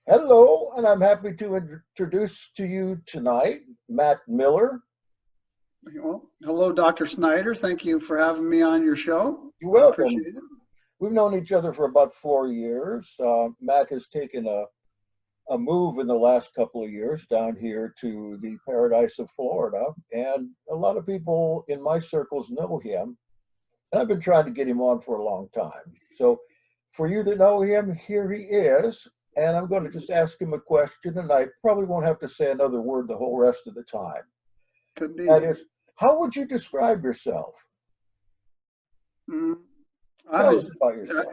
Hello, and I'm happy to introduce to you tonight Matt Miller. Well, hello, Dr. Snyder. Thank you for having me on your show. You're I welcome. appreciate it. We've known each other for about 4 years. Matt has taken a move in the last couple of years down here to the paradise of Florida, and a lot of people in my circles know him, and I've been trying to get him on for a long time. So for you that know him, here he is, and I'm going to just ask him a question, and I probably won't have to say another word the whole rest of the time. Could be. That is, how would you describe yourself? Mm, Tell I, us about yourself.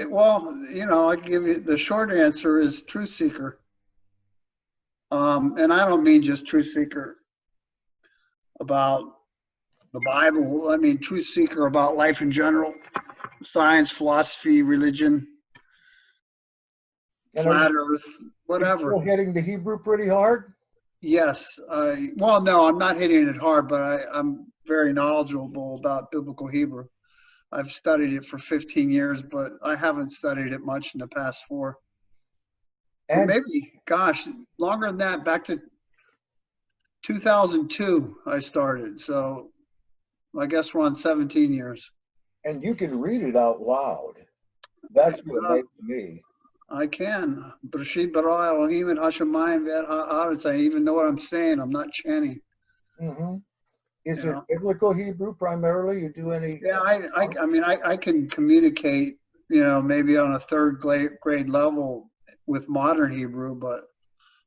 well, I give you the short answer is truth seeker. And I don't mean just truth seeker about the Bible. I mean truth seeker about life in general, science, philosophy, religion, And are flat Earth, you whatever. still hitting the Hebrew pretty hard? Yes. Well, no, I'm not hitting it hard, but I'm very knowledgeable about biblical Hebrew. I've studied it for 15 years, but I haven't studied it much in the past 4. Or And maybe, gosh, longer than that, back to 2002 I started. So I guess we're on 17 years. and you can read it out loud. That's what Uh, makes me. I can. Brashid bara Elohim et Hashemayim ve'et ha'aretz. I even know what I'm saying. I'm not chanting. Hmm. Is You it know. biblical Hebrew primarily? You do any? Yeah, I mean, I can communicate, maybe on a third grade level with modern Hebrew, but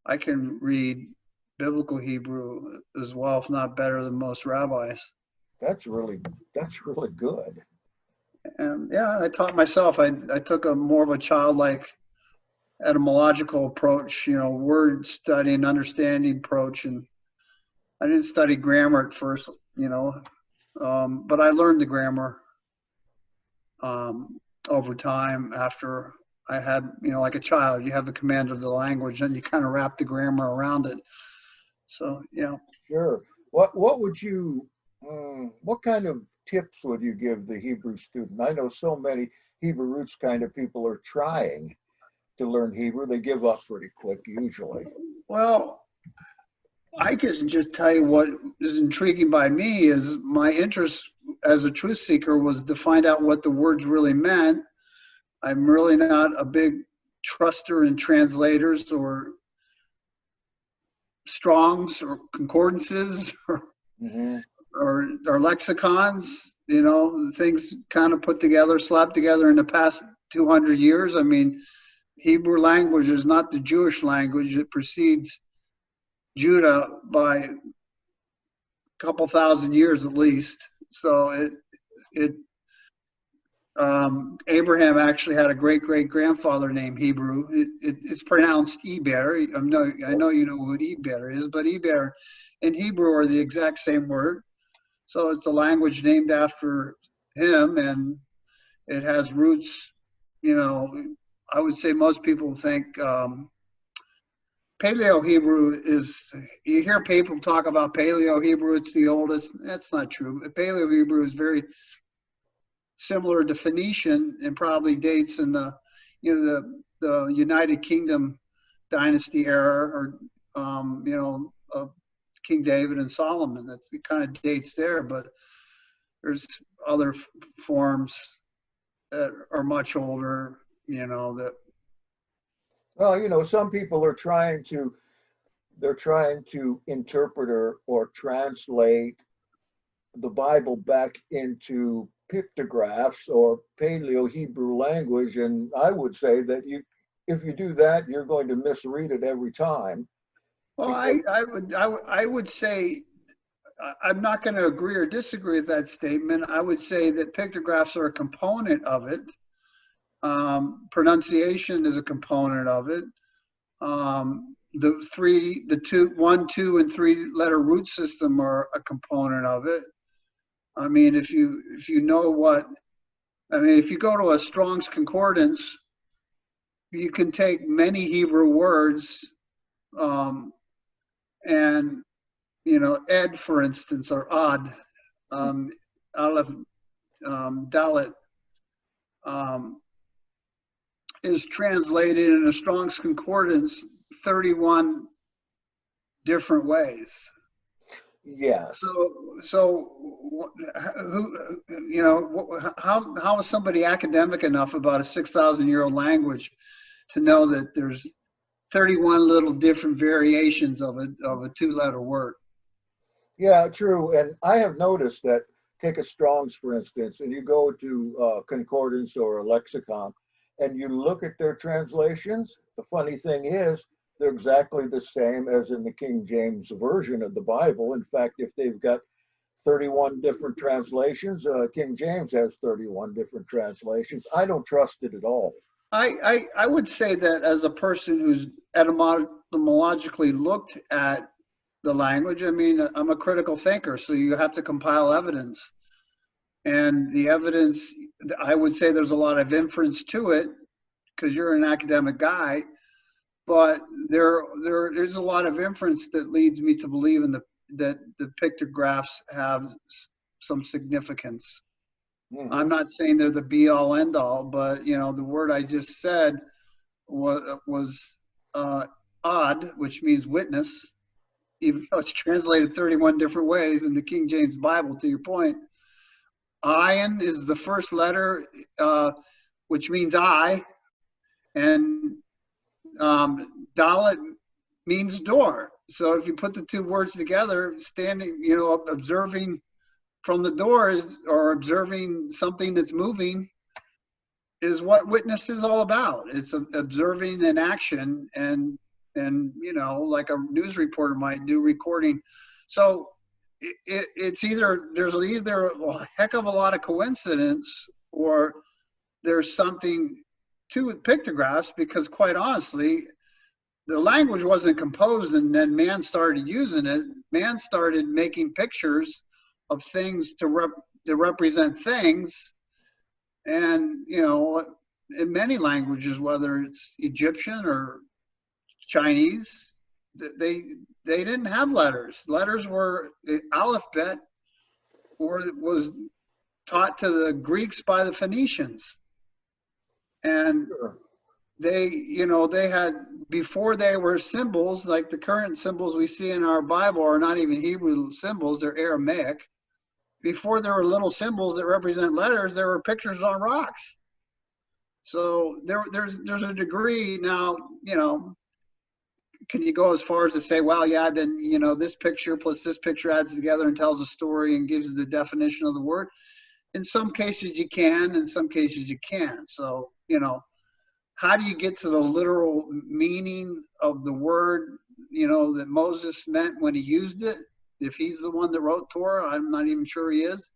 I can read biblical Hebrew as well, if not better than most rabbis. That's really good. And yeah, I taught myself. I took a more of a childlike etymological approach, word study and understanding approach, and I didn't study grammar at first, but I learned the grammar over time after I had, like a child, you have the command of the language and you kind of wrap the grammar around it. So, yeah. Sure. What kind of tips would you give the Hebrew student? I know so many Hebrew roots kind of people are trying to learn Hebrew. They give up pretty quick usually. Well, I can just tell you what is intriguing by me is my interest as a truth seeker was to find out what the words really meant. I'm really not a big truster in translators or Strongs or concordances Hmm. or lexicons, things kind of put together, slapped together in the past 200 years. I mean, Hebrew language is not the Jewish language. It precedes Judah by a couple thousand years at least. So it Abraham actually had a great great grandfather named Hebrew. It's pronounced Eber. I know you know what Eber is, but Eber and Hebrew are the exact same word. So it's a language named after him, and it has roots. I would say most people think Paleo Hebrew is. You hear people talk about Paleo Hebrew; it's the oldest. That's not true. Paleo Hebrew is very similar to Phoenician and probably dates in the United Kingdom dynasty era, or of King David and Solomon. That's it kind of dates there, but there's other forms that are much older. That Well, some people are trying to interpret or translate the Bible back into pictographs or Paleo Hebrew language, and I would say that if you do that, you're going to misread it every time. well, Because I would say I'm not going to agree or disagree with that statement. I would say that pictographs are a component of it. Pronunciation is a component of it. The two, 1, 2, and 3 letter root system are a component of it. I mean, if you know if you go to a Strong's Concordance, you can take many Hebrew words, and ed, for instance, or odd, aleph, dalet, is translated in a Strong's Concordance 31 different ways. Yes. So who, you know, how is somebody academic enough about a 6,000-year-old language to know that there's 31 little different variations of a two-letter word? Yeah, true. And I have noticed that, take a Strong's, for instance, and you go to concordance or a lexicon, and you look at their translations. The funny thing is, they're exactly the same as in the King James Version of the Bible. In fact, if they've got 31 different translations, King James has 31 different translations. I don't trust it at all. I would say that as a person who's etymologically looked at the language, I mean, I'm a critical thinker, so you have to compile evidence. And the evidence, I would say there's a lot of inference to it because you're an academic guy, but there is a lot of inference that leads me to believe that the pictographs have some significance. Mhm. I'm not saying they're the be all end all, but you know, the word I just said was odd, which means witness, even though it's translated 31 different ways in the King James Bible, to your point. Ayin is the first letter, which means I, and Dalet means door. So if you put the two words together, standing, you know, observing from the doors or observing something that's moving is what witness is all about. It's observing an action and you know, like a news reporter might do, recording. So it's either there's either a heck of a lot of coincidence or there's something to pictographs, because quite honestly, the language wasn't composed and then man started using it. Man started making pictures of things to represent things. And, you know, in many languages, whether it's Egyptian or Chinese, they didn't have letters. Letters were, the alphabet was taught to the Greeks by the Phoenicians. And Sure. they, you know, they had, before they were symbols, like the current symbols we see in our Bible are not even Hebrew symbols, they're Aramaic. Before there were little symbols that represent letters, there were pictures on rocks. So there's a degree now, you know, can you go as far as to say, well, yeah, then, you know, this picture plus this picture adds together and tells a story and gives the definition of the word? In some cases you can, in some cases you can't. So, you know, how do you get to the literal meaning of the word, you know, that Moses meant when he used it? If he's the one that wrote Torah, I'm not even sure he is.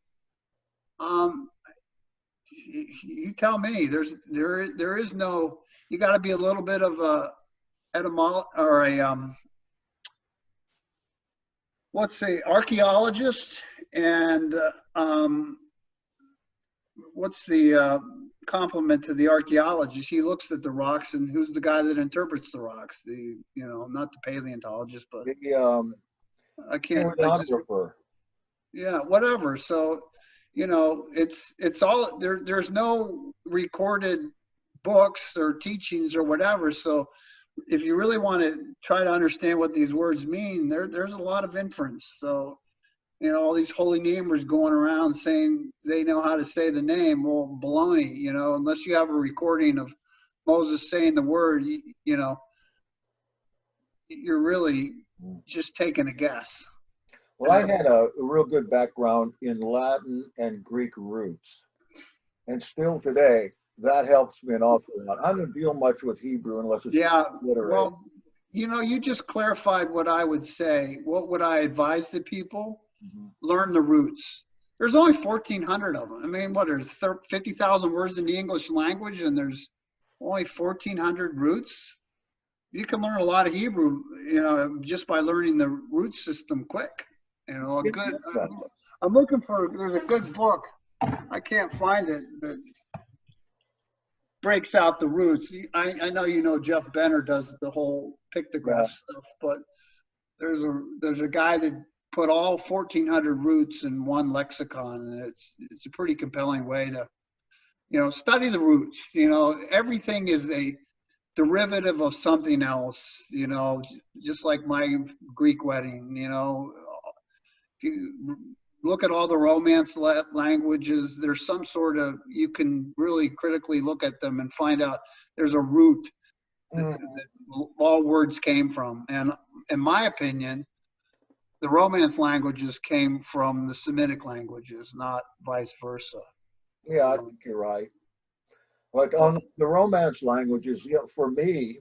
You tell me. There is no. You got to be a little bit of a etymologist or a let's say archaeologist, and what's the complement to the archaeologist? He looks at the rocks, and who's the guy that interprets the rocks? The, you know, not the paleontologist, but The I can't. I just, stenographer. yeah, whatever. So, you know, it's all there. There's no recorded books or teachings or whatever. So, if you really want to try to understand what these words mean, there's a lot of inference. So, you know, all these holy namers going around saying they know how to say the name. Well, baloney, you know, unless you have a recording of Moses saying the word, you know, you're really just taking a guess. Well, I had a real good background in Latin and Greek roots, and still today, that helps me an awful lot. I don't deal much with Hebrew unless it's Yeah, literate. well, you know, you just clarified what I would say. What would I advise the people? Mhm. Learn the roots. There's only 1,400 of them. I mean, what, there's 50,000 words in the English language and there's only 1,400 roots? You can learn a lot of Hebrew, you know, just by learning the root system quick. You know, a good, I'm looking for, there's a good book. I can't find it that breaks out the roots. I know, you know, Jeff Benner does the whole pictograph stuff, but there's a guy that put all 1,400 roots in one lexicon, and it's a pretty compelling way to study the roots. Everything is a derivative of something else, just like my Greek wedding. If you look at all the Romance languages, there's some sort of, you can really critically look at them and find out there's a root that all words came from. And in my opinion, the Romance languages came from the Semitic languages, not vice versa. Yeah, I think you're right. Like on the Romance languages, for me,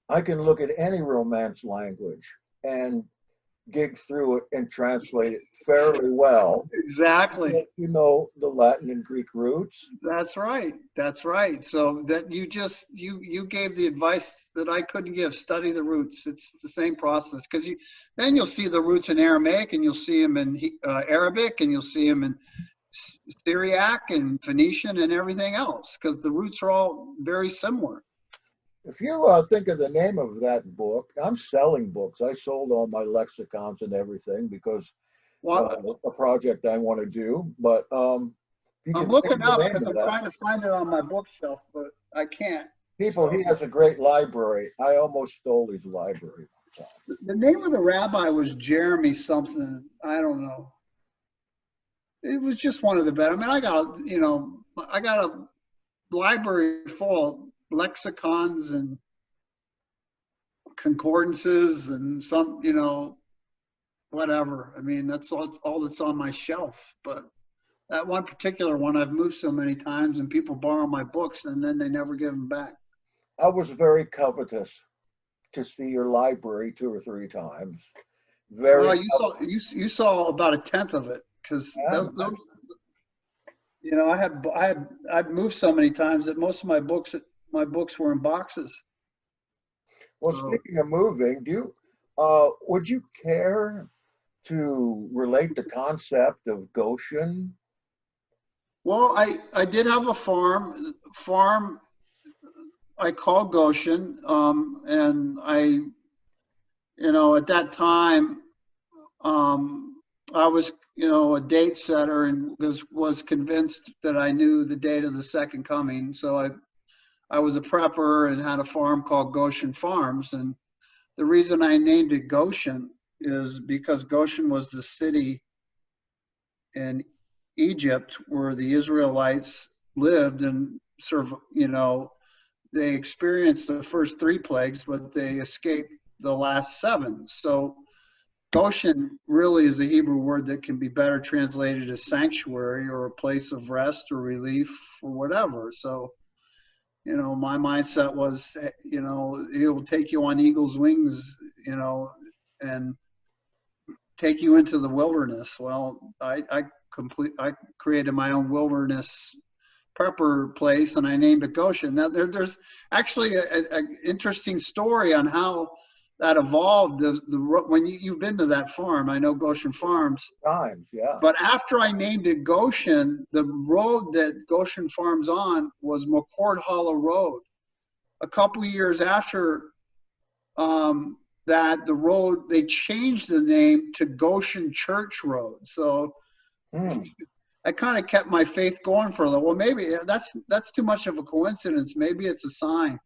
I can look at any Romance language and gig through it and translate it fairly well. Exactly. The Latin and Greek roots. That's right. That's right. So that you gave the advice that I couldn't give. Study the roots. It's the same process, because then you'll see the roots in Aramaic, and you'll see them in Arabic, and you'll see them in Syriac and Phoenician and everything else, because the roots are all very similar. If you think of the name of that book, I'm selling books. I sold all my lexicons and everything because a project I want to do. But I'm looking up because I'm trying to find it on my bookshelf, but I can't. He has a great library. I almost stole his library. The name of the rabbi was Jeremy something. I don't know. It was just one of the better. I mean, I got a library full of lexicons and concordances and some, whatever. I mean, that's all that's on my shelf. But that one particular one, I've moved so many times, and people borrow my books and then they never give them back. I was very covetous to see your library 2 or 3 times. Well, you saw about 1/10 of it, because I'd moved so many times that most of my books were in boxes. Well, speaking of moving, would you care to relate the concept of Goshen? Well, I did have a farm I called Goshen, and at that time, I was, a date setter, and was convinced that I knew the date of the second coming. So I was a prepper and had a farm called Goshen Farms. And the reason I named it Goshen is because Goshen was the city in Egypt where the Israelites lived and they experienced the first 3 plagues, but they escaped the last 7. So Goshen really is a Hebrew word that can be better translated as sanctuary, or a place of rest or relief or whatever. So, my mindset was, it will take you on eagle's wings, and take you into the wilderness. Well, I created my own wilderness prepper place, and I named it Goshen. Now there's actually an interesting story on how that evolved. When you've been to that farm, I know Goshen Farms. Times, yeah. But after I named it Goshen, the road that Goshen Farms on was McCord Hollow Road. A couple of years after that, the road, they changed the name to Goshen Church Road. So I kind of kept my faith going for a little. Well, maybe that's too much of a coincidence. Maybe it's a sign.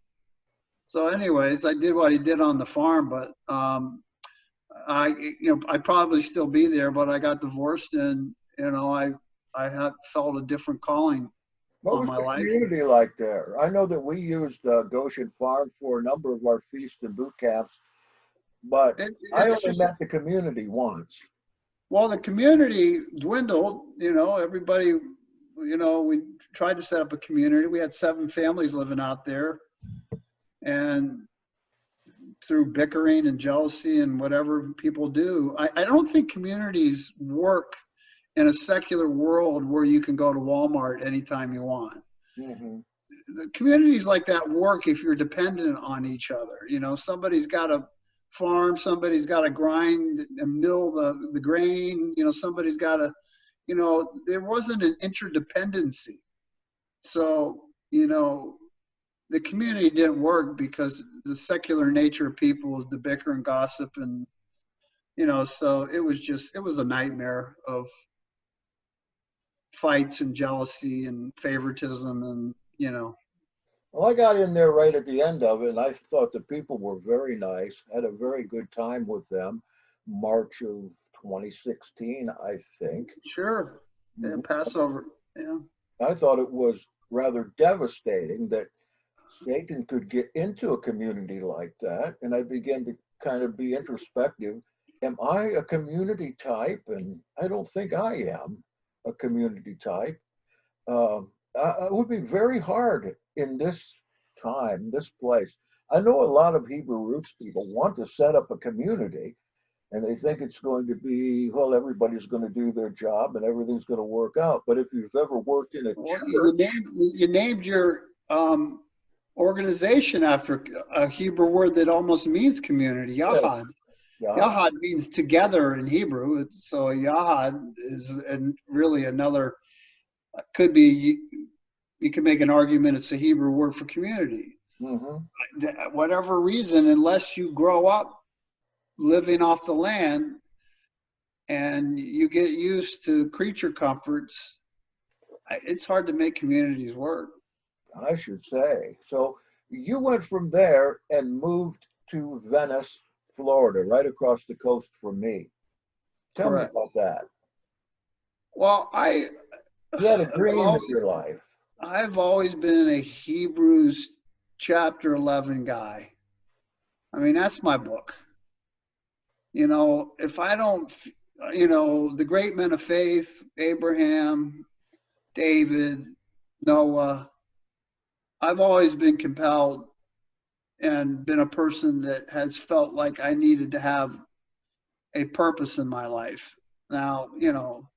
So anyways, I did what he did on the farm, but I'd probably still be there, but I got divorced, and I had felt a different calling on my life. What was the community like there? I know that we used Goshen Farm for a number of our feasts and boot camps, but I only met the community once. Well, the community dwindled. Everybody, we tried to set up a community. We had 7 families living out there, and through bickering and jealousy and whatever people do, I don't think communities work in a secular world where you can go to Walmart anytime you want. Mm-hmm. The communities like that work if you're dependent on each other. Somebody's got to farm, somebody's got to grind and mill the grain, somebody's got to, there wasn't an interdependency. So, the community didn't work because the secular nature of people was the bicker and gossip, and so it was a nightmare of fights and jealousy and favoritism and, you know. Well, I got in there right at the end of it, and I thought the people were very nice. Had a very good time with them. March of 2016, I think. Sure. Yeah, Mhm. Passover. Yeah. I thought it was rather devastating that Satan could get into a community like that. And I began to kind of be introspective. Am I a community type? And I don't think I am a community type. It would be very hard in this time, this place. I know a lot of Hebrew roots people want to set up a community, and they think it's going to be, well, everybody's going to do their job and everything's going to work out. But if you've ever worked in a Well, church, you named your organization after a Hebrew word that almost means community, yeah, Yahad. yeah, Yahad means together in Hebrew. So Yahad is really another, could be, you could make an argument it's a Hebrew word for community. hmm Whatever reason, unless you grow up living off the land and you get used to creature comforts, it's hard to make communities work. I should say. So you went from there and moved to Venice, Florida, right across the coast from me. Tell me Correct. about that. Well, You had a I've dream in always, your life. I've always been a Hebrews chapter 11 guy. I mean, that's my book. You know, if I don't, you know, the great men of faith, Abraham, David, Noah, I've always been compelled and been a person that has felt like I needed to have a purpose in my life. Now, you know,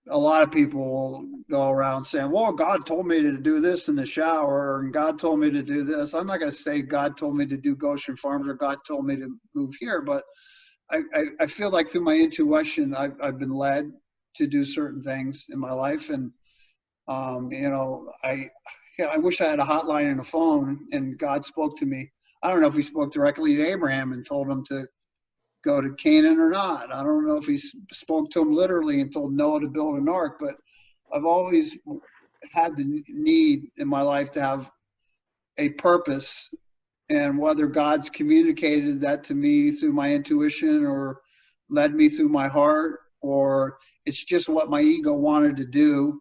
a lot of people will go around saying, well, God told me to do this in the shower, and God told me to do this. I'm not going to say God told me to do Goshen Farms or God told me to move here, but I feel like through my intuition, I've been led to do certain things in my life. And, you know, I wish I had a hotline and a phone and God spoke to me. I don't know if he spoke directly to Abraham and told him to go to Canaan or not. I don't know if he spoke to him literally and told Noah to build an ark, but I've always had the need in my life to have a purpose, and whether God's communicated that to me through my intuition or led me through my heart, or it's just what my ego wanted to do.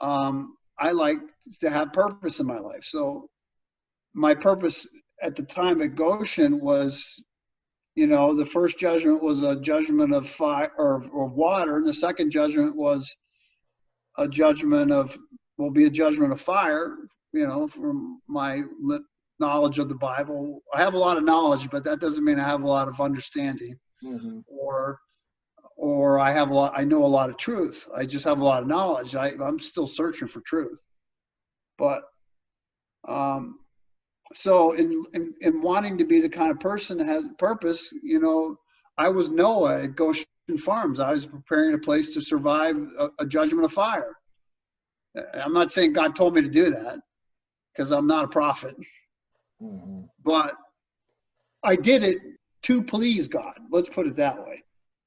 I like to have purpose in my life. So my purpose at the time at Goshen was, you know, the first judgment was a judgment of fire or water, and the second judgment was a judgment of, will be a judgment of fire. You know, from my knowledge of the Bible, I have a lot of knowledge, but that doesn't mean I have a lot of understanding, hmm or I have a lot. I know a lot of truth. I just have a lot of knowledge. I'm still searching for truth, but so in wanting to be the kind of person that has purpose, you know, I was Noah at Goshen Farms. I was preparing a place to survive a judgment of fire. I'm not saying God told me to do that because I'm not a prophet, hmm but I did it to please God. Let's put it that way.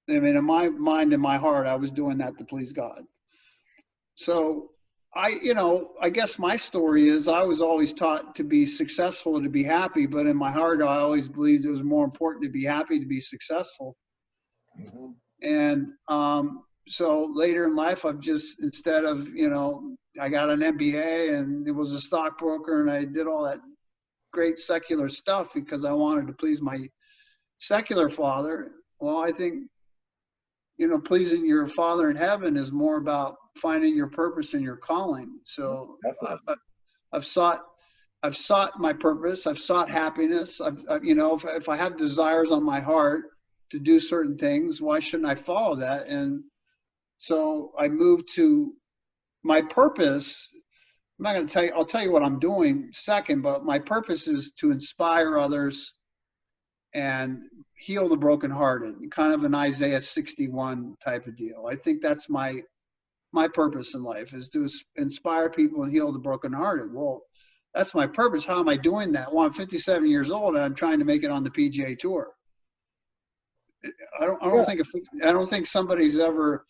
I mean, in my mind and my heart, I was doing that to please God. So you know, I guess my story is I was always taught to be successful and to be happy, but in my heart, I always believed it was more important to be happy, to be successful. hmm And so later in life, I've just, instead of, you know, I got an MBA and it was a stockbroker and I did all that great secular stuff because I wanted to please my secular father. Well, I think, you know, pleasing your father in heaven is more about finding your purpose and your calling. So Definitely. I've sought, I've sought my purpose. I've sought happiness. You know, if I have desires on my heart to do certain things, why shouldn't I follow that? And so I moved to my purpose. I'm not going to tell you, I'll tell you what I'm doing second, but my purpose is to inspire others and heal the brokenhearted, kind of an Isaiah 61 type of deal. I think that's my purpose in life, is to inspire people and heal the brokenhearted. Well, that's my purpose. How am I doing that? Well, I'm 57 years old and I'm trying to make it on the PGA Tour. I don't Yeah. think somebody's ever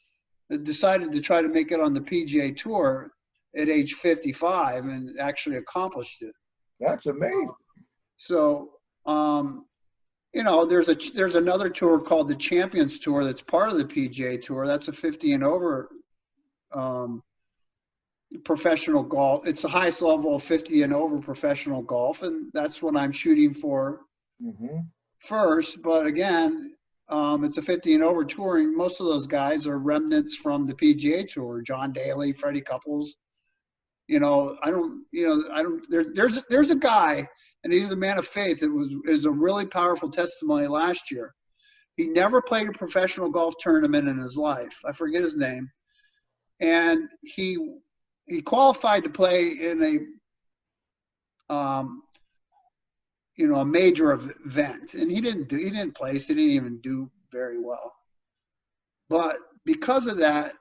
decided to try to make it on the PGA Tour at age 55 and actually accomplished it. That's amazing. So, you know, there's another tour called the Champions Tour that's part of the PGA Tour. That's a 50 and over professional golf. It's the highest level of 50 and over professional golf, and that's what I'm shooting for first. But again, it's a 50 and over touring. Most of those guys are remnants from the PGA Tour. John Daly, Freddie Couples. You know, there's a guy, and he's a man of faith. Is a really powerful testimony last year. He never played a professional golf tournament in his life. I forget his name. And he qualified to play in a a major event, and he didn't place. He didn't even do very well. But because of that,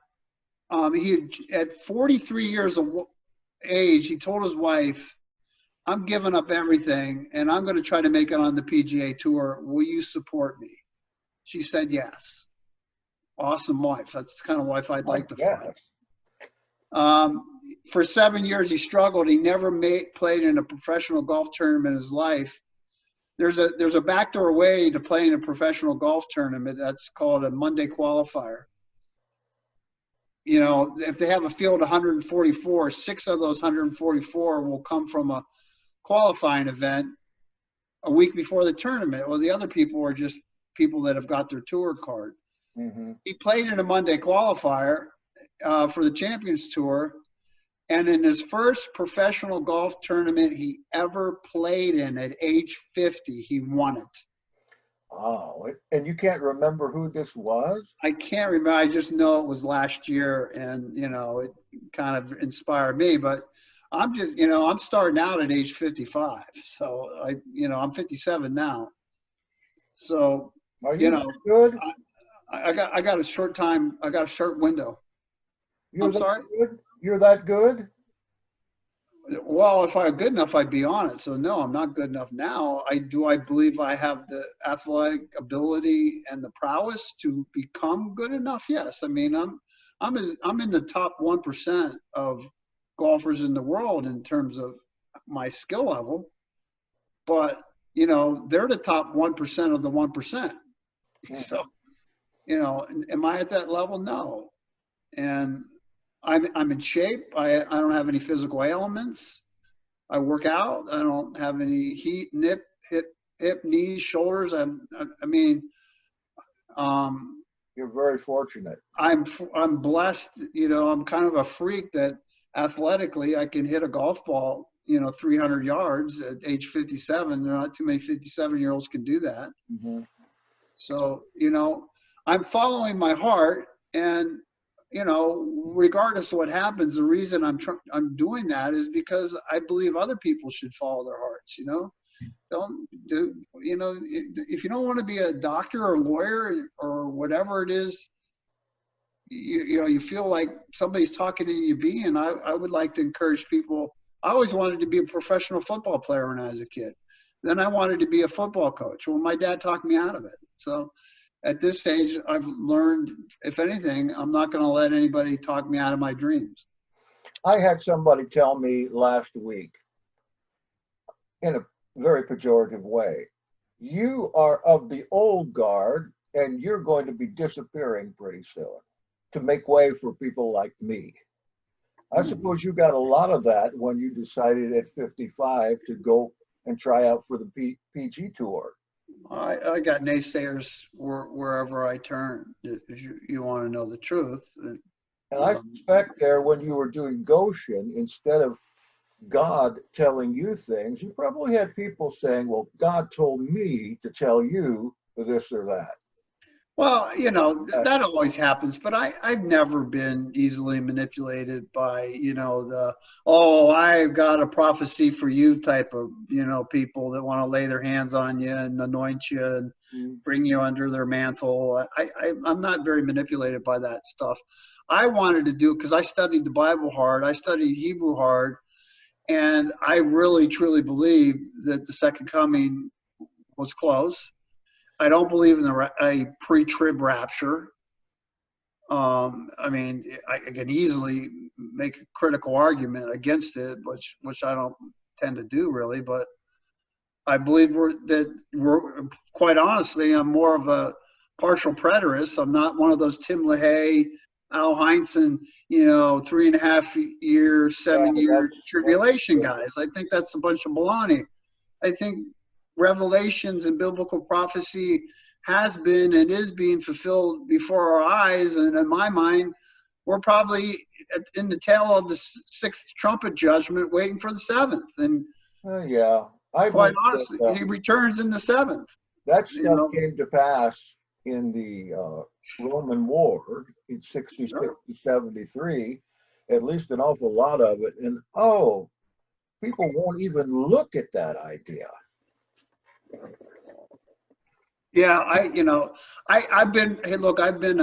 at 43 years of age, he told his wife, "I'm giving up everything, and I'm going to try to make it on the PGA Tour. Will you support me?" She said yes. Awesome wife. That's the kind of wife I'd like to find. For 7 years, he struggled. He never played in a professional golf tournament in his life. There's a backdoor way to play in a professional golf tournament. That's called a Monday qualifier. You know, if they have a field of 144, 6 of those 144 will come from a qualifying event a week before the tournament. Well, the other people are just people that have got their tour card. He played in a Monday qualifier for the Champions Tour, and in his first professional golf tournament he ever played in at age 50, he won it. Oh, and you can't remember who this was? I can't remember. I just know it was last year, and, you know, it kind of inspired me. But I'm just, you know, I'm starting out at age 55. So, I'm 57 now. So, are you know, good? I got a short time. I got a short window. I'm sorry? Good? You're that good? Well, if I were good enough, I'd be on it. So no, I'm not good enough now. I believe I have the athletic ability and the prowess to become good enough. Yes. I mean, I'm in the top 1% of golfers in the world in terms of my skill level, but, you know, they're the top 1% of the 1%. So, you know, am I at that level? No. And I'm in shape. I don't have any physical ailments. I work out. I don't have any hip, knees, shoulders. You're very fortunate. I'm blessed. You know, I'm kind of a freak that athletically I can hit a golf ball, 300 yards at age 57. There are not too many 57-year-olds can do that. So, I'm following my heart, and, regardless of what happens, the reason I'm doing that is because I believe other people should follow their hearts. If you don't want to be a doctor or lawyer or whatever it is, you feel like somebody's talking to you being. I would like to encourage people. I always wanted to be a professional football player when I was a kid. Then I wanted to be a football coach. Well, my dad talked me out of it. So at this stage, I've learned, if anything, I'm not going to let anybody talk me out of my dreams. I had somebody tell me last week, in a very pejorative way, you are of the old guard and you're going to be disappearing pretty soon to make way for people like me. I suppose you got a lot of that when you decided at 55 to go and try out for the PG Tour. I got naysayers wherever I turn, if you want to know the truth. And I suspect there, when you were doing Goshen, instead of God telling you things, you probably had people saying, well, God told me to tell you this or that. Well, that always happens, but I've never been easily manipulated by, I've got a prophecy for you type of, people that want to lay their hands on you and anoint you and bring you under their mantle. I'm not very manipulated by that stuff. I wanted to do, because I studied the Bible hard, I studied Hebrew hard, and I really, truly believe that the second coming was close. I don't believe in a pre-trib rapture. I mean, I can easily make a critical argument against it, which I don't tend to do really, but I believe we're quite honestly, I'm more of a partial preterist. I'm not one of those Tim LaHaye, Al Heinsohn, 3.5 year, Yeah, 7 year that's tribulation guys. I think that's a bunch of baloney. I think revelations and biblical prophecy has been and is being fulfilled before our eyes. And in my mind, we're probably in the tail of the sixth trumpet judgment, waiting for the seventh. And yeah. I quite believe that honestly, he returns in the seventh. that You stuff know, came to pass in the Roman War in 66 sure. to 73, at least an awful lot of it. And oh, people won't even look at that idea. Yeah, I've been. Hey, look, I've been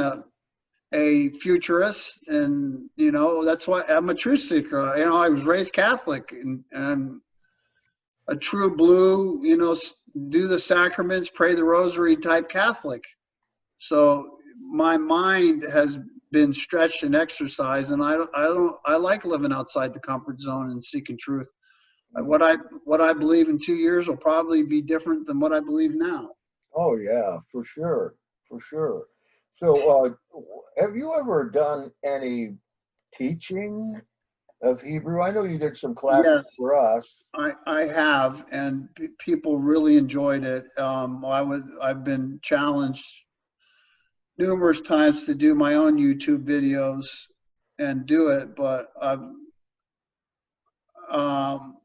a futurist, and that's why I'm a truth seeker. I was raised Catholic, and a true blue, do the sacraments, pray the rosary type Catholic. So my mind has been stretched and exercised, and I like living outside the comfort zone and seeking truth. What I believe in 2 years will probably be different than what I believe now. Oh yeah, for sure, for sure. So, have you ever done any teaching of Hebrew? I know you did some classes Yes, for us. I have, and people really enjoyed it. I've been challenged numerous times to do my own YouTube videos and do it, but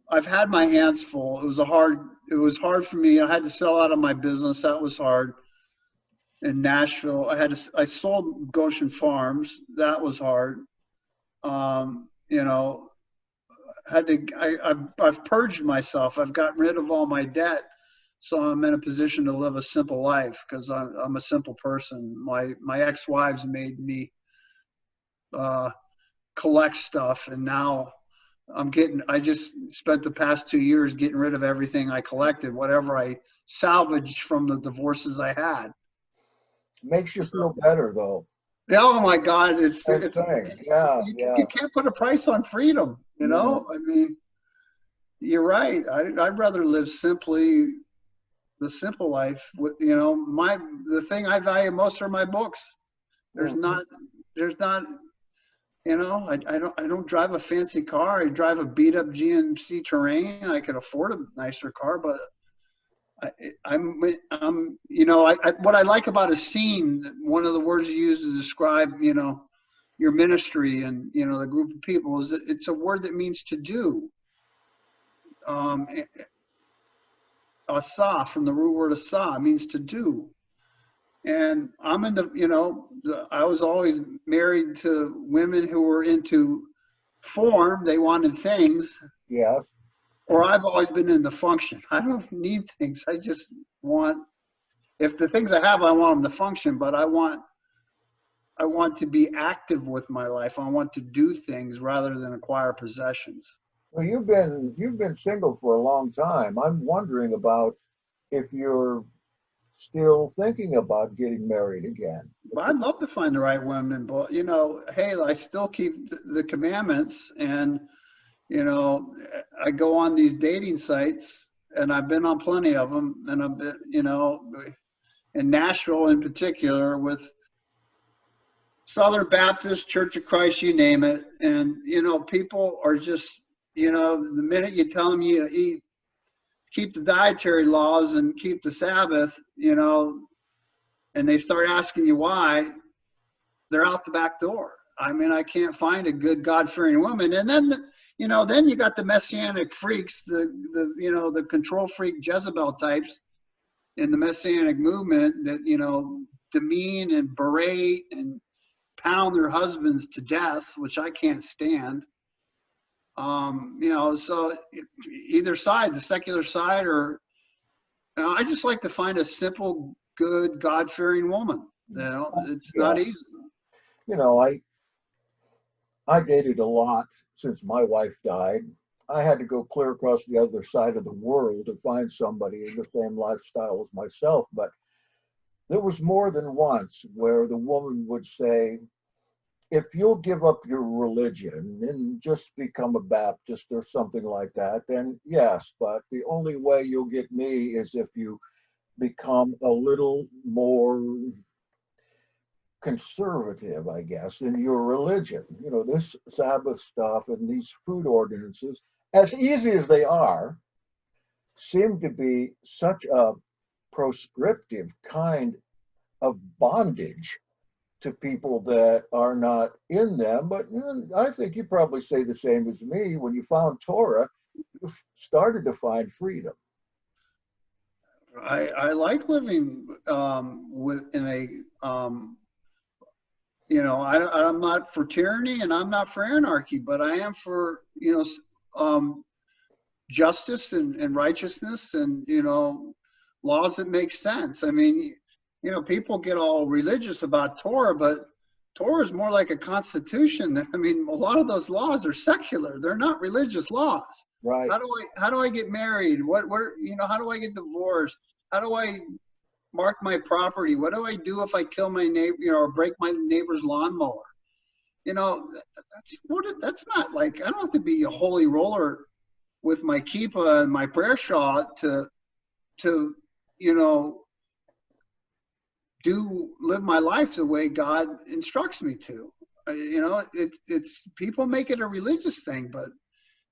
I've had my hands full. It was hard for me. I had to sell out of my business. That was hard. In Nashville, I sold Goshen Farms. That was hard. Um, you know, I've purged myself. I've gotten rid of all my debt, so I'm in a position to live a simple life because I'm a simple person. My ex-wives made me uh, collect stuff, and now I just spent the past 2 years getting rid of everything I collected, whatever I salvaged from the divorces I had. Makes you So, feel better though. oh my God, Same thing. Yeah, yeah. you can't put a price on freedom. No. I mean, you're right. I'd rather live simply, the simple life. With the thing I value most are my books. There's Mhm. not there's not I don't drive a fancy car. I drive a beat up GMC Terrain. I could afford a nicer car, but I, what I like about a scene, one of the words you use to describe, your ministry and, the group of people is that it's a word that means to do. Um, Asa, from the root word asa, means to do. And I'm in I was always married to women who were into form. They wanted things, Yes. or I've always been in the function. I don't need things. I just want, if the things I have, I want them to function, but I want to be active with my life. I want to do things rather than acquire possessions. Well, you've been single for a long time. I'm wondering about if you're still thinking about getting married again. But I'd love to find the right woman, but hey, I still keep the commandments, and you know, I go on these dating sites, and I've been on plenty of them, and I've been, in Nashville in particular with Southern Baptist, Church of Christ, you name it, and people are just, the minute you tell them you eat, keep the dietary laws and keep the Sabbath, and they start asking you why, they're out the back door. I mean, I can't find a good God-fearing woman. And then, then you got the messianic freaks, the control freak Jezebel types in the messianic movement that, demean and berate and pound their husbands to death, which I can't stand. So either side, the secular side, or I just like to find a simple, good, God-fearing woman. It's Yeah. not easy. You know, I dated a lot since my wife died. I had to go clear across the other side of the world to find somebody in the same lifestyle as myself. But there was more than once where the woman would say, if you'll give up your religion and just become a Baptist or something like that, then yes, but the only way you'll get me is if you become a little more conservative, I guess, in your religion. You know, this Sabbath stuff and these food ordinances, as easy as they are, seem to be such a proscriptive kind of bondage to people that are not in them. But I think you probably say the same as me. When you found Torah, you started to find freedom. I like living in a you know, I'm not for tyranny and I'm not for anarchy, but I am for, you know, justice and righteousness and, you know, laws that make sense. I mean, you know, people get all religious about Torah, but Torah is more like a constitution. I mean, a lot of those laws are secular. They're not religious laws. Right. How do I get married? You know, how do I get divorced? How do I mark my property? What do I do if I kill my neighbor, you know, or break my neighbor's lawnmower? You know, that's not like, I don't have to be a holy roller with my kippah and my prayer shawl to, you know, live my life the way God instructs me to. You know, it's people make it a religious thing, but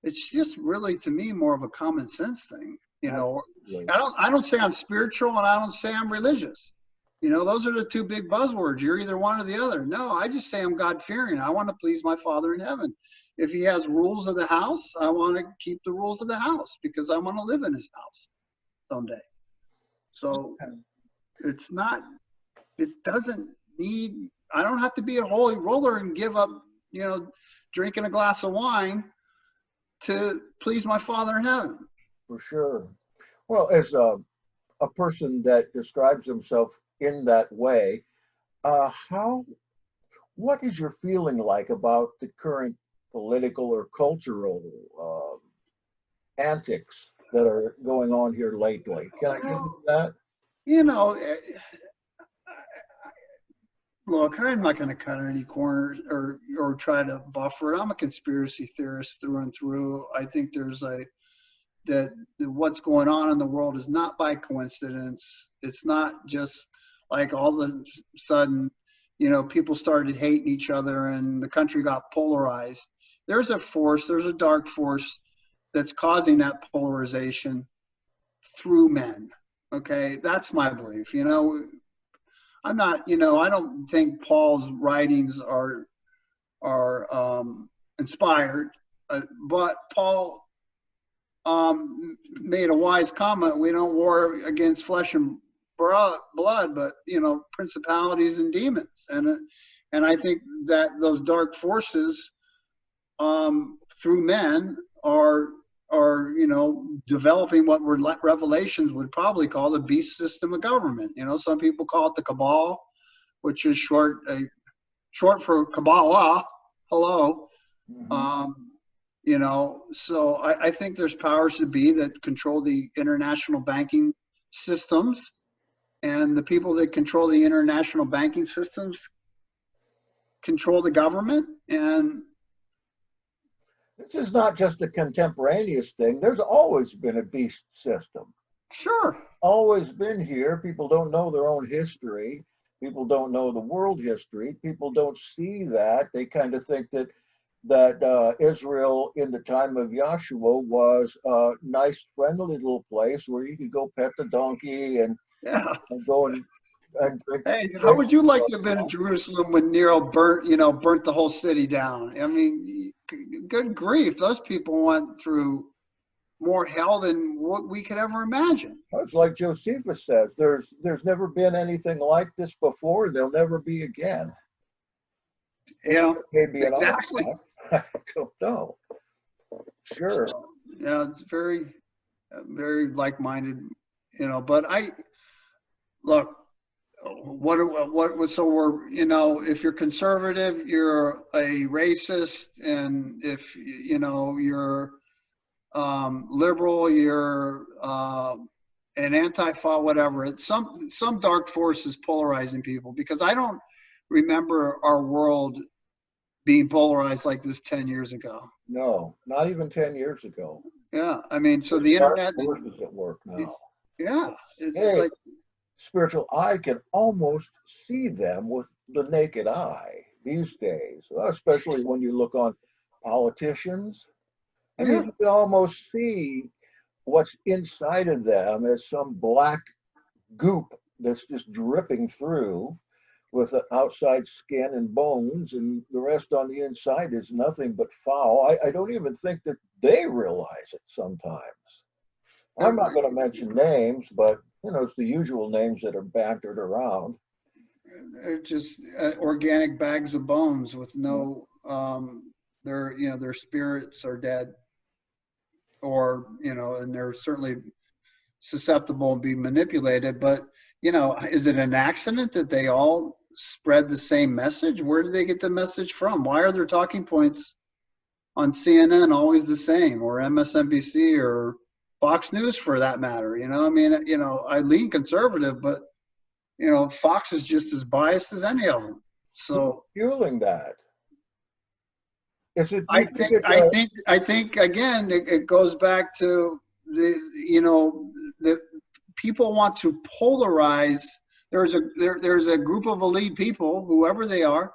it's just really, to me, more of a common sense thing. You know, I don't say I'm spiritual and I don't say I'm religious. You know, those are the two big buzzwords. You're either one or the other. No, I just say I'm God-fearing. I want to please my Father in heaven. If he has rules of the house, I want to keep the rules of the house because I want to live in his house someday. So it's not, it doesn't need, I don't have to be a holy roller and give up, you know, drinking a glass of wine to please my Father in heaven. For sure. Well, as a person that describes himself in that way, what is your feeling like about the current political or cultural antics that are going on here lately? Can I give you that? You know, look, I'm not going to cut any corners or try to buffer it. I'm a conspiracy theorist through and through. I think there's that what's going on in the world is not by coincidence. It's not just like all of a sudden, you know, people started hating each other and the country got polarized. There's a force, there's a dark force that's causing that polarization through men. Okay, that's my belief. You know, I'm not, you know, I don't think Paul's writings are inspired, but Paul made a wise comment. We don't war against flesh and blood, but, you know, principalities and demons. And I think that those dark forces through men are, you know, developing what Revelations would probably call the beast system of government. You know, some people call it the cabal, which is short for Kabbalah. Hello. Mm-hmm. You know, so I think there's powers to be that control the international banking systems, and the people that control the international banking systems control the government. And this is not just a contemporaneous thing. There's always been a beast system. sure, Always been here. People don't know their own history. People don't know the world history. People don't see that. They kind of think that Israel in the time of Yahshua was a nice, friendly little place where you could go pet the donkey and yeah. go and drink. Hey, how would you like to have been in Jerusalem when Nero burnt the whole city down? I mean, good grief, those people went through more hell than what we could ever imagine. It's like Josephus says, there's never been anything like this before. There'll never be again. You know, Maybe exactly. I don't know. Sure. So, yeah, it's very, very like-minded, you know. But look, so we're, you know, if you're conservative, you're a racist, and if, you know, you're liberal, you're an anti-fa, whatever. It's some dark force is polarizing people, because I don't remember our world being polarized like this 10 years ago. No, not even 10 years ago. Yeah, I mean, so There's the dark internet, forces at work now. yeah, it's Hey, like, spiritual eye can almost see them with the naked eye these days, especially when you look on politicians. I yeah, mean, you can almost see what's inside of them as some black goop that's just dripping through with the outside skin and bones, and the rest on the inside is nothing but foul. I don't even think that they realize it sometimes. I'm not going to mention names, but it's the usual names that are bantered around. they're just organic bags of bones with no, their spirits are dead, or, and they're certainly susceptible and be manipulated. But, is it an accident that they all spread the same message? Where did they get the message from? Why are their talking points on CNN always the same, or MSNBC, or Fox News for that matter? I mean, I lean conservative, but, Fox is just as biased as any of them. Who's So fueling that? Is it, do I you think think, it's I think, I think again, it goes back to the people want to polarize. There's a group of elite people, whoever they are,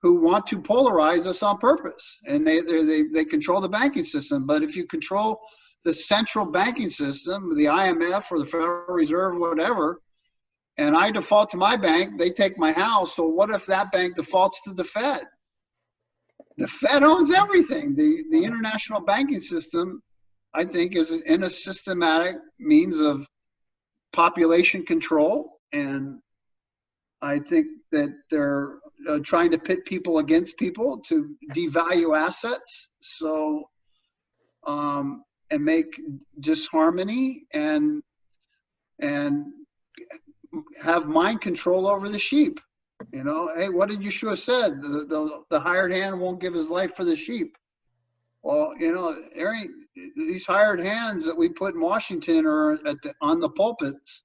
who want to polarize us on purpose, and they control the banking system. But if you control the central banking system, the IMF or the Federal Reserve, whatever, and I default to my bank, they take my house. So what if that bank defaults to the Fed? The Fed owns everything. The international banking system, I think, is in a systematic means of population control, and I think that they're trying to pit people against people to devalue assets, so and make disharmony and have mind control over the sheep. Hey, what did Yeshua said? The hired hand won't give his life for the sheep. Well, these hired hands that we put in Washington or on the pulpits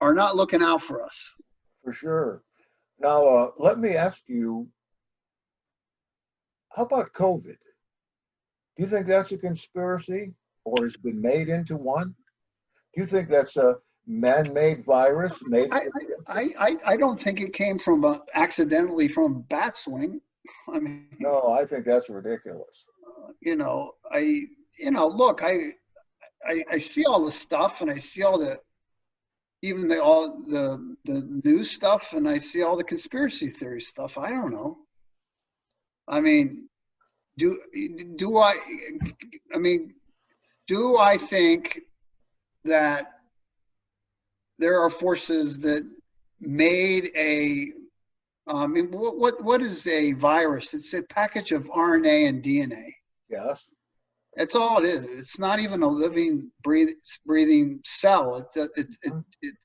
are not looking out for us. for sure? Now, let me ask you, how about COVID? Do you think that's a conspiracy or has been made into one? Do you think that's a man-made virus made? I don't think it came from accidentally from bat swing. I mean, No, I think that's ridiculous. Look, I see all the stuff, and I see all the the news stuff, and I see all the conspiracy theory stuff. I don't know. I mean, do I? I mean, do I think that there are forces that made a? I mean, what is a virus? It's a package of RNA and DNA. Yes. That's all it is. It's not even a living, breathing cell. It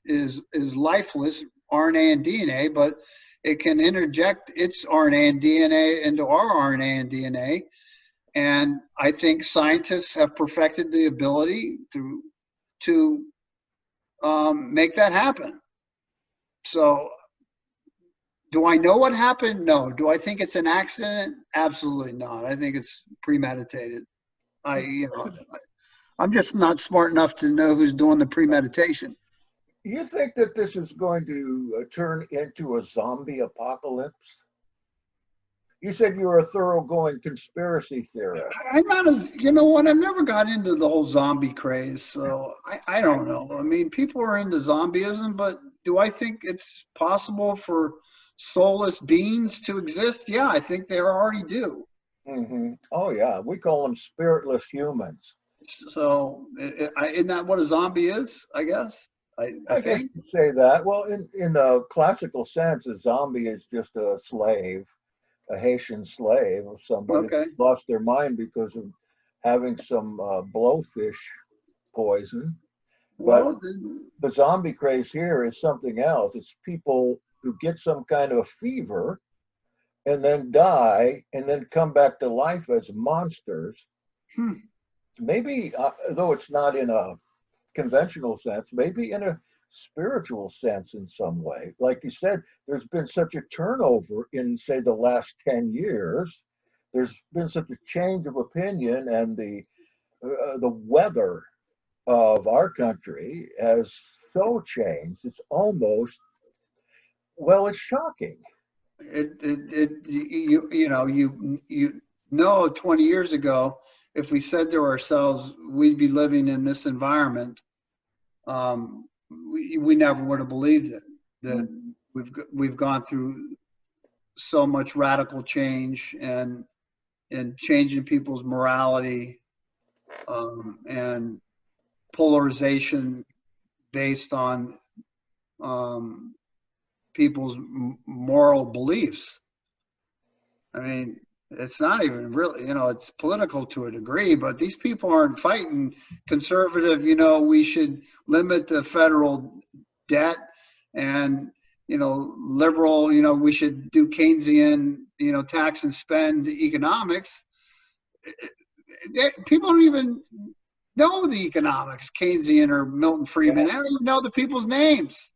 is lifeless, RNA and DNA, but it can interject its RNA and DNA into our RNA and DNA. And I think scientists have perfected the ability to make that happen. So, do I know what happened? No. Do I think it's an accident? Absolutely not. I think it's premeditated. I'm just not smart enough to know who's doing the premeditation. You think that this is going to turn into a zombie apocalypse? You said you were a thoroughgoing conspiracy theorist. I'm not as, you know what, I've never got into the whole zombie craze, so I don't know. I mean, people are into zombieism, but do I think it's possible for soulless beings to exist? Yeah, I think they already do. Oh, yeah. We call them spiritless humans. So, isn't that what a zombie is, I guess? I I guess think. you say that. Well, in the classical sense, a zombie is just a slave, a Haitian slave of somebody Okay. who lost their mind because of having some blowfish poison. But Well, then, the zombie craze here is something else. It's people who get some kind of fever and then die and then come back to life as monsters. hmm, Maybe, though it's not in a conventional sense, maybe in a spiritual sense in some way. Like you said, there's been such a turnover in, say, the last 10 years. There's been such a change of opinion, and the weather of our country has so changed. It's almost, well, it's shocking. You know 20 years ago, if we said to ourselves we'd be living in this environment, we never would have believed it. That we've gone through so much radical change and changing people's morality, and polarization based on people's moral beliefs. I mean, it's not even really, it's political to a degree, but these people aren't fighting conservative, we should limit the federal debt, and, liberal, we should do Keynesian, tax and spend economics. People don't even know the economics, Keynesian or Milton Friedman. They don't even know the people's names.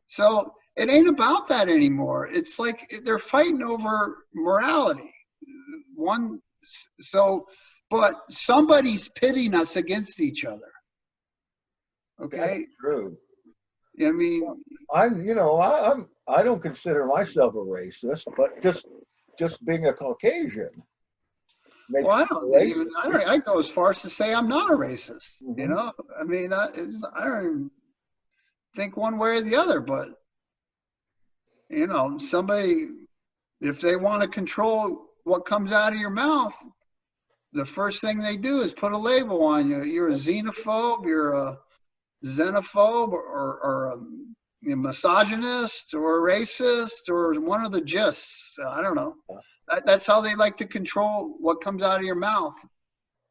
So it ain't about that anymore. It's like they're fighting over morality. But somebody's pitting us against each other. Okay? That's true. I mean, I don't consider myself a racist, but just being a Caucasian makes well, I go as far as to say I'm not a racist. Mm-hmm. I mean, I don't even think one way or the other, but somebody, if they want to control what comes out of your mouth, the first thing they do is put a label on you. You're a xenophobe, you're a xenophobe, or a misogynist, or a racist, or one of the gists. I don't know. That's how they like to control what comes out of your mouth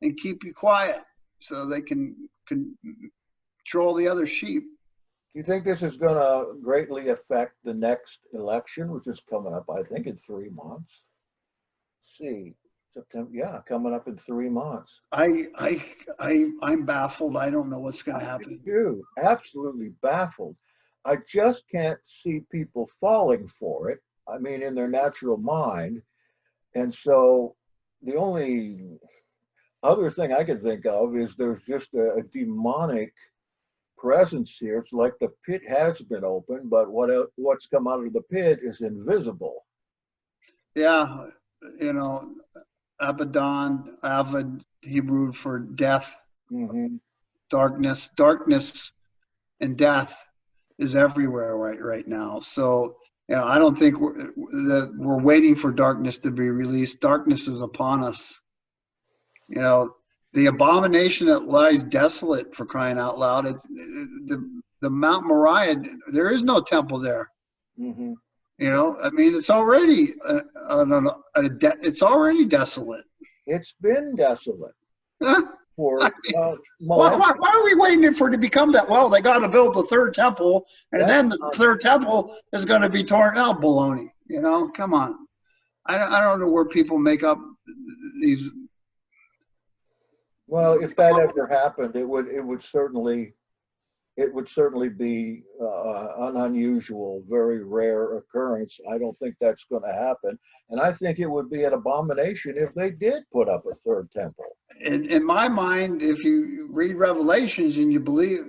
and keep you quiet so they can control the other sheep. Do you think this is going to greatly affect the next election, which is coming up, I think, in 3 months? Let's see, September, yeah, coming up in 3 months. I'm baffled. I don't know what's going to happen. Too, absolutely baffled. I just can't see people falling for it. I mean, in their natural mind. And so the only other thing I can think of is there's just a demonic presence here. It's like the pit has been opened, but what's come out of the pit is invisible. Yeah, Abaddon, Avad, Hebrew for death, Mm-hmm. darkness, and death is everywhere right now. So I don't think we're waiting for darkness to be released. Darkness is upon us. The abomination that lies desolate, for crying out loud. It's the Mount Moriah. There is no temple there. Mm-hmm. I mean, it's already it's already desolate. It's been desolate for why are we waiting for it to become that? Well, they got to build the third temple, and then the third temple is going to be torn out. Baloney. Come on. I don't know where people make up these. Well, if that ever happened, it would certainly be an unusual, very rare occurrence. I don't think that's going to happen, and I think it would be an abomination if they did put up a third temple. In my mind, if you read Revelations and you believe,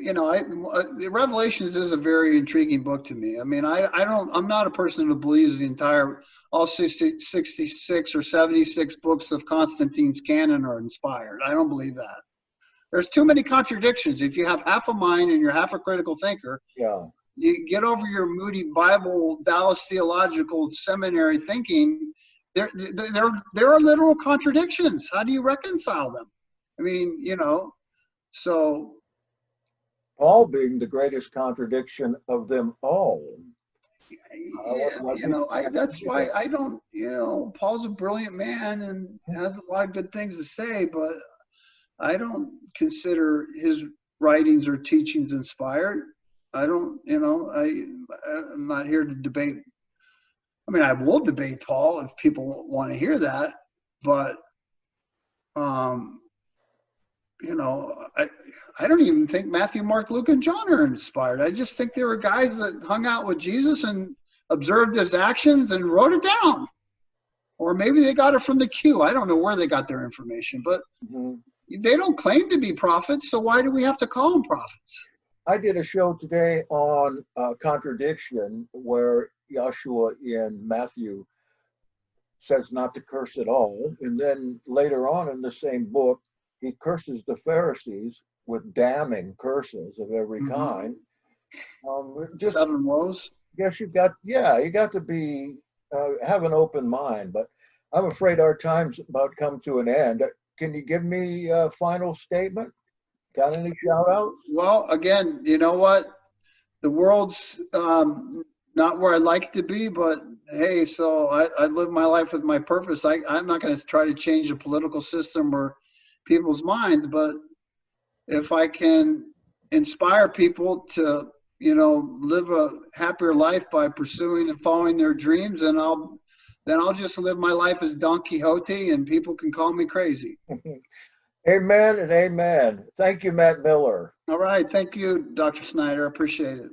Revelations is a very intriguing book to me. I mean, I'm not a person who believes all 66 or 76 books of Constantine's canon are inspired. I don't believe that. There's too many contradictions. If you have half a mind and you're half a critical thinker, yeah, you get over your moody Bible, Dallas Theological Seminary thinking. There are literal contradictions. How do you reconcile them? I mean, so. Paul being the greatest contradiction of them all. That's why I don't, Paul's a brilliant man and has a lot of good things to say, but I don't consider his writings or teachings inspired. I don't, I'm not here to debate. I mean, I will debate Paul if people want to hear that, but you know, I don't even think Matthew, Mark, Luke, and John are inspired. I just think they were guys that hung out with Jesus and observed his actions and wrote it down. Or maybe they got it from the Q. I don't know where they got their information, but they don't claim to be prophets, so why do we have to call them prophets? I did a show today on contradiction where Yahshua in Matthew says not to curse at all. And then later on in the same book, he curses the Pharisees with damning curses of every kind. Just, 7 woes. Guess you got to be, have an open mind, but I'm afraid our time's about come to an end. Can you give me a final statement? Got any shout outs? Well, again, you know what? The world's not where I'd like it to be, but hey, so I live my life with my purpose. I'm not going to try to change the political system or people's minds, but if I can inspire people to, you know, live a happier life by pursuing and following their dreams, then I'll just live my life as Don Quixote, and people can call me crazy. Amen and amen. Thank you, Matt Miller. All right. Thank you, Dr. Snyder. I appreciate it.